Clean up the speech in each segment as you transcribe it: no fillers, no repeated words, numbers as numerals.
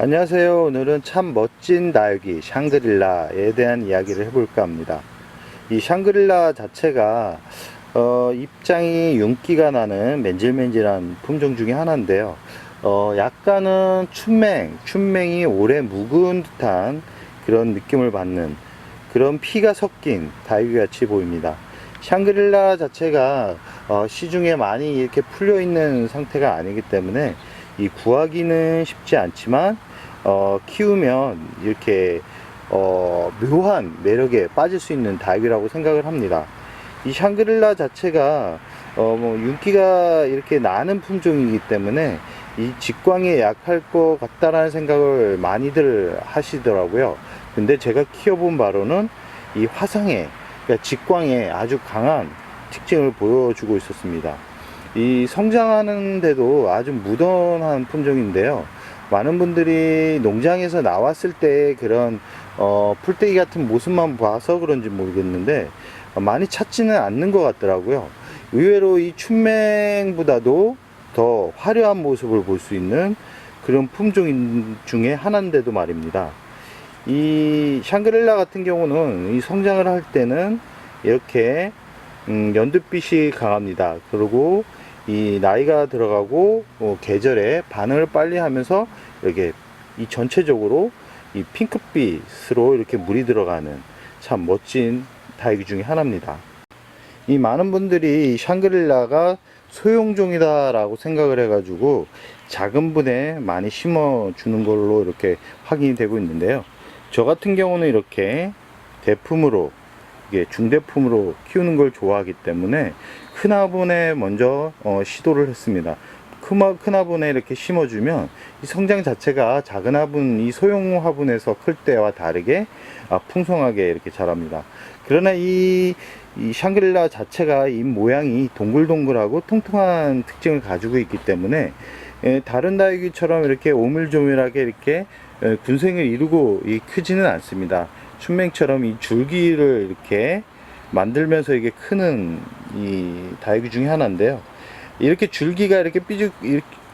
안녕하세요. 오늘은 참 멋진 다육이 샹그릴라에 대한 이야기를 해볼까 합니다. 이 샹그릴라 자체가 입장이 윤기가 나는 맨질맨질한 품종 중에 하나인데요. 약간은 춘맹이 오래 묵은 듯한 그런 느낌을 받는 그런 피가 섞인 다육이 같이 보입니다. 샹그릴라 자체가 시중에 많이 이렇게 풀려 있는 상태가 아니기 때문에 이 구하기는 쉽지 않지만 키우면 이렇게 묘한 매력에 빠질 수 있는 다육이라고 생각을 합니다. 이 샹그릴라 자체가 뭐 윤기가 이렇게 나는 품종이기 때문에 이 직광에 약할 것 같다라는 생각을 많이들 하시더라고요. 근데 제가 키워본 바로는 이 화상에, 그러니까 직광에 아주 강한 특징을 보여주고 있었습니다. 이 성장하는데도 아주 무던한 품종인데요. 많은 분들이 농장에서 나왔을 때 그런 풀떼기 같은 모습만 봐서 그런지 모르겠는데 많이 찾지는 않는 것 같더라고요. 의외로 이 춘맹보다도 더 화려한 모습을 볼 수 있는 그런 품종 중에 하나인데도 말입니다. 이 샹그릴라 같은 경우는 이 성장을 할 때는 이렇게 연두빛이 강합니다. 그리고 이 나이가 들어가고 계절에 반응을 빨리 하면서 이렇게 이 전체적으로 이 핑크빛으로 이렇게 물이 들어가는 참 멋진 다육이 중에 하나입니다. 이 많은 분들이 샹그릴라가 소형종이다 라고 생각을 해가지고 작은 분에 많이 심어 주는 걸로 이렇게 확인이 되고 있는데요. 저 같은 경우는 이렇게 대품으로, 이게 중대품으로 키우는 걸 좋아하기 때문에 큰 화분에 먼저 시도를 했습니다. 큰 화분에 이렇게 심어주면 이 성장 자체가 작은 화분, 이 소형 화분에서 클 때와 다르게 풍성하게 이렇게 자랍니다. 그러나 이 샹그릴라 자체가 잎 모양이 동글동글하고 통통한 특징을 가지고 있기 때문에 다른 다육이처럼 이렇게 오밀조밀하게 이렇게 군생을 이루고 크지는 않습니다. 춘맹처럼 이 줄기를 이렇게 만들면서 이게 크는 이 다육이 중에 하나인데요. 이렇게 줄기가 이렇게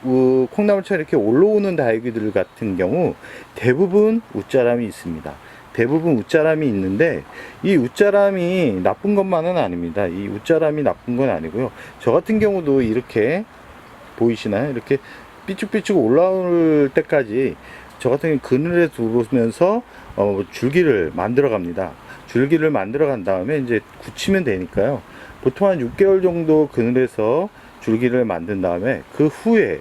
콩나물처럼 이렇게 올라오는 다육이들 같은 경우 대부분 웃자람이 있습니다. 대부분 웃자람이 있는데 이 웃자람이 나쁜 것만은 아닙니다. 이 웃자람이 나쁜 건 아니고요. 저 같은 경우도 이렇게 보이시나요? 이렇게 삐쭉삐쭉 올라올 때까지 저 같은 경우 그늘에 두면서 줄기를 만들어 갑니다. 줄기를 만들어 간 다음에 이제 굳히면 되니까요. 보통 한 6개월 정도 그늘에서 줄기를 만든 다음에 그 후에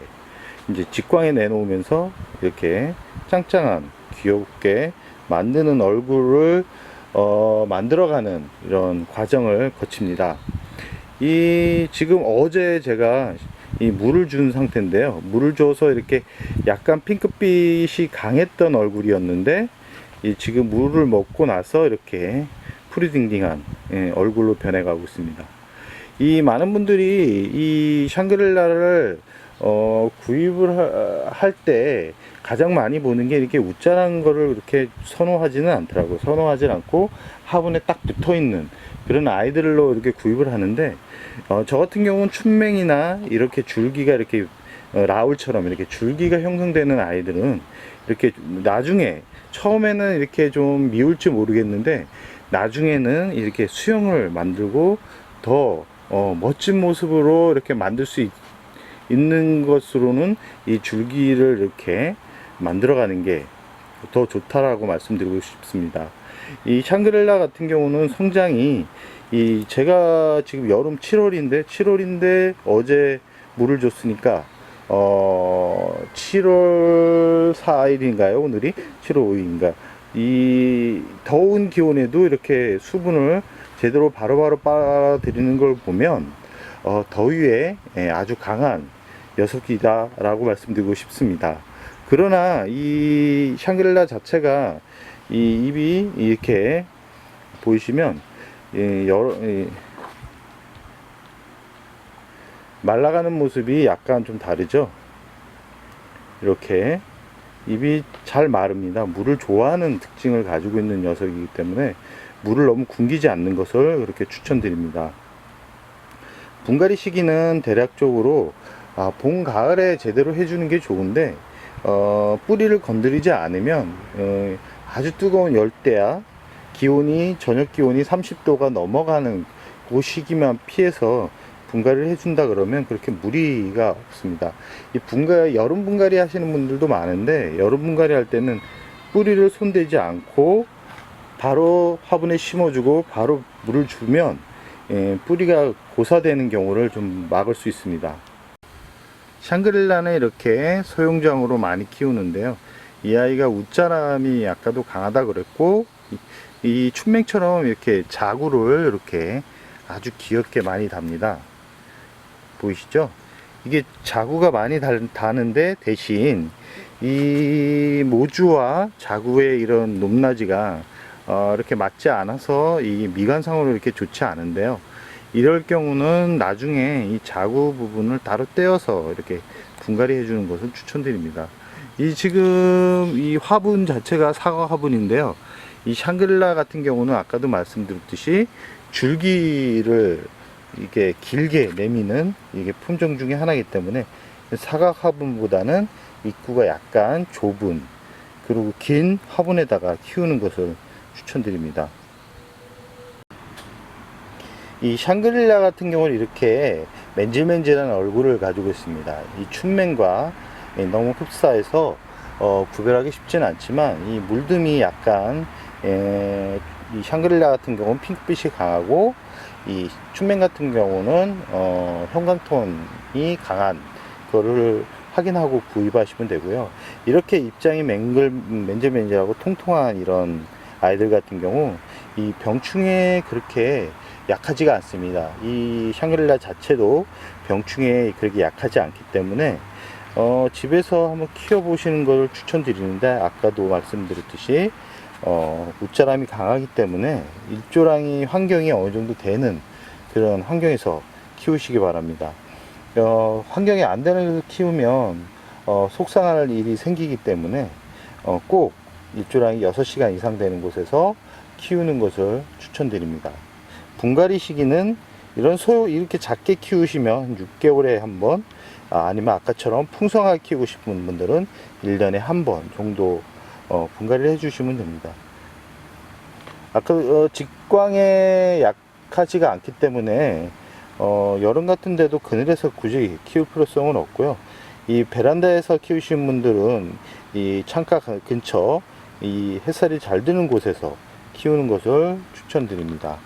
이제 직광에 내놓으면서 이렇게 짱짱한 귀엽게 만드는 얼굴을 만들어가는 이런 과정을 거칩니다. 지금 어제 제가 이 물을 준 상태인데요. 물을 줘서 이렇게 약간 핑크빛이 강했던 얼굴이었는데 지금 물을 먹고 나서 이렇게 프리딩딩한 얼굴로 변해가고 있습니다. 이 많은 분들이 이 샹그릴라를 구입을 할 때 가장 많이 보는 게 이렇게 웃자란 거를 그렇게 선호하지는 않더라고요. 선호하지 않고 화분에 딱 붙어 있는 그런 아이들로 이렇게 구입을 하는데 저 같은 경우는 춘맹이나 이렇게 줄기가 이렇게 라울처럼 이렇게 줄기가 형성되는 아이들은 이렇게 나중에 처음에는 이렇게 좀 미울지 모르겠는데 나중에는 이렇게 수영을 만들고 더 멋진 모습으로 이렇게 만들 수 있는 것으로는 이 줄기를 이렇게 만들어가는 게 더 좋다라고 말씀드리고 싶습니다. 이 샹그릴라 같은 경우는 성장이 제가 지금 여름 7월인데 어제 물을 줬으니까 7월 4일인가요? 오늘이 7월 5일인가? 이 더운 기온에도 이렇게 수분을 제대로 바로바로 빨아들이는 걸 보면 더위에 아주 강한 녀석이다 라고 말씀드리고 싶습니다. 그러나 이 샹그릴라 자체가 이 잎이 이렇게 보이시면 말라가는 모습이 약간 좀 다르죠. 이렇게 잎이 잘 마릅니다. 물을 좋아하는 특징을 가지고 있는 녀석이기 때문에 물을 너무 굶기지 않는 것을 그렇게 추천드립니다. 분갈이 시기는 대략적으로 봄, 가을에 제대로 해주는 게 좋은데 뿌리를 건드리지 않으면 아주 뜨거운 열대야 기온이 저녁 기온이 30도가 넘어가는 그 시기만 피해서 분갈이를 해준다 그러면 그렇게 무리가 없습니다. 이 여름 분갈이 하시는 분들도 많은데 여름 분갈이 할 때는 뿌리를 손대지 않고 바로 화분에 심어주고 바로 물을 주면 뿌리가 고사되는 경우를 좀 막을 수 있습니다. 샹그릴라는 이렇게 소형장으로 많이 키우는데요. 이 아이가 웃자람이 아까도 강하다 그랬고 이 춘맹처럼 이렇게 자구를 이렇게 아주 귀엽게 많이 답니다. 보이시죠? 이게 자구가 많이 다는데 대신 이 모주와 자구의 이런 높낮이가 이렇게 맞지 않아서 이 미관상으로 이렇게 좋지 않은데요. 이럴 경우는 나중에 이 자구 부분을 따로 떼어서 이렇게 분갈이 해주는 것을 추천드립니다. 지금 이 화분 자체가 사과 화분인데요. 이 샹그릴라 같은 경우는 아까도 말씀드렸듯이 줄기를 이게 길게 내미는 이게 품종 중에 하나이기 때문에 사각 화분보다는 입구가 약간 좁은 그리고 긴 화분에다가 키우는 것을 추천드립니다. 이 샹그릴라 같은 경우는 이렇게 맨질맨질한 얼굴을 가지고 있습니다. 이 춘맨과 너무 흡사해서 구별하기 쉽진 않지만 이 물듬이 약간 이 샹그릴라 같은 경우는 핑크빛이 강하고 이 춘맨 같은 경우는 형광톤이 강한 거를 확인하고 구입하시면 되고요. 이렇게 입장이 맨질맨질하고 통통한 이런 아이들 같은 경우 이 병충해에 그렇게 약하지가 않습니다. 이 샹그릴라 자체도 병충해에 그렇게 약하지 않기 때문에 집에서 한번 키워보시는 걸 추천드리는데 아까도 말씀드렸듯이 웃자람이 강하기 때문에 일조량이 환경이 어느 정도 되는 그런 환경에서 키우시기 바랍니다. 환경이 안 되는 데서 키우면 속상할 일이 생기기 때문에 꼭 일조량이 6시간 이상 되는 곳에서 키우는 것을 추천드립니다. 분갈이 시기는 이렇게 작게 키우시면 6개월에 한 번, 아니면 아까처럼 풍성하게 키우고 싶은 분들은 1년에 한 번 정도 분갈이를 해주시면 됩니다. 아까 직광에 약하지가 않기 때문에 여름 같은 데도 그늘에서 굳이 키울 필요성은 없고요. 이 베란다에서 키우시는 분들은 이 창가 근처 이 햇살이 잘 드는 곳에서 키우는 것을 추천드립니다.